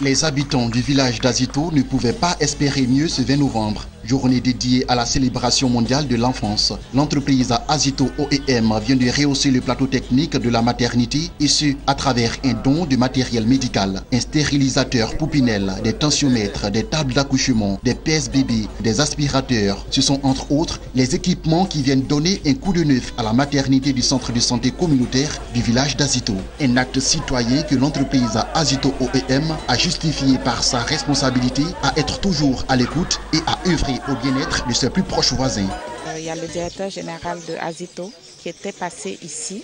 Les habitants du village d'Azito ne pouvaient pas espérer mieux ce 20 novembre, journée dédiée à la célébration mondiale de l'enfance. L'entreprise Azito OEM vient de rehausser le plateau technique de la maternité et ce, à travers un don de matériel médical. Un stérilisateur Poupinel, des tensiomètres, des tables d'accouchement, des pèse-bébés, des aspirateurs. Ce sont entre autres les équipements qui viennent donner un coup de neuf à la maternité du centre de santé communautaire du village d'Azito. Un acte citoyen que l'entreprise Azito OEM a justifié par sa responsabilité à être toujours à l'écoute et à œuvrer au bien-être de ses plus proches voisins. Il y a le directeur général de Azito qui était passé ici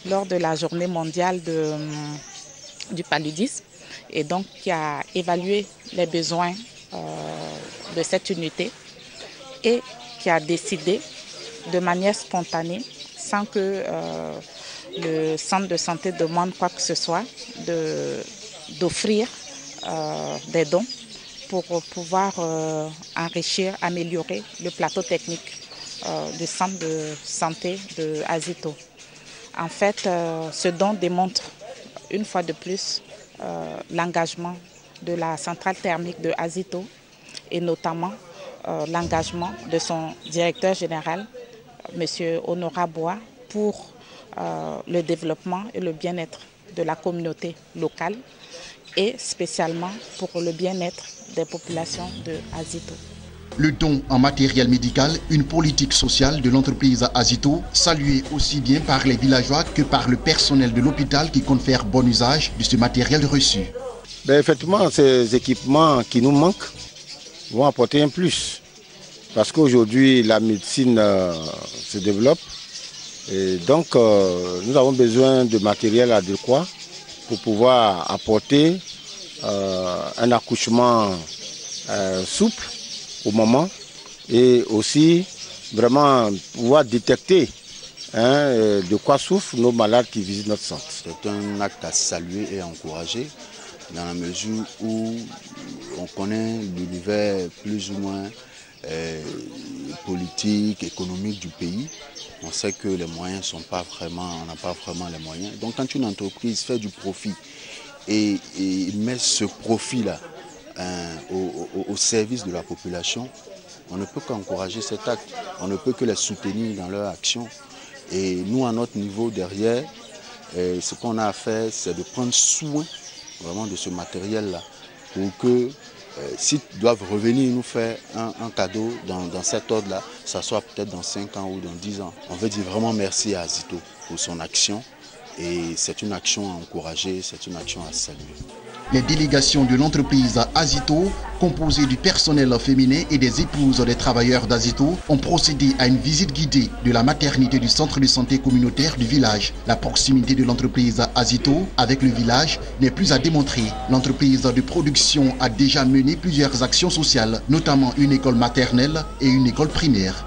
lors de la journée mondiale du paludisme et donc qui a évalué les besoins de cette unité et qui a décidé de manière spontanée, sans que le centre de santé demande quoi que ce soit, d'offrir des dons pour pouvoir enrichir, améliorer le plateau technique du centre de santé de Azito. En fait, ce don démontre une fois de plus l'engagement de la centrale thermique de Azito et notamment l'engagement de son directeur général, M. Honorat Bois, pour le développement et le bien-être de la communauté locale et spécialement pour le bien-être des populations de Azito. Le don en matériel médical, une politique sociale de l'entreprise Azito, saluée aussi bien par les villageois que par le personnel de l'hôpital qui compte faire bon usage de ce matériel reçu. Effectivement, ces équipements qui nous manquent vont apporter un plus. Parce qu'aujourd'hui, la médecine se développe. Et donc, nous avons besoin de matériel adéquat pour pouvoir apporter un accouchement souple au moment et aussi vraiment pouvoir détecter de quoi souffrent nos malades qui visitent notre centre. C'est un acte à saluer et à encourager dans la mesure où on connaît l'univers plus ou moins politique, économique du pays. On sait que les moyens sont pas vraiment, on n'a pas vraiment les moyens. Donc quand une entreprise fait du profit et met ce profit-là au service de la population, on ne peut qu'encourager cet acte, on ne peut que les soutenir dans leur action. Et nous, à notre niveau derrière, ce qu'on a à faire, c'est de prendre soin vraiment de ce matériel-là pour que s'ils doivent revenir nous faire un cadeau dans cet ordre-là, ça soit peut-être dans 5 ans ou dans 10 ans. On veut dire vraiment merci à Azito pour son action et c'est une action à encourager, c'est une action à saluer. Les délégations de l'entreprise Azito, composées du personnel féminin et des épouses des travailleurs d'Azito, ont procédé à une visite guidée de la maternité du centre de santé communautaire du village. La proximité de l'entreprise Azito avec le village n'est plus à démontrer. L'entreprise de production a déjà mené plusieurs actions sociales, notamment une école maternelle et une école primaire.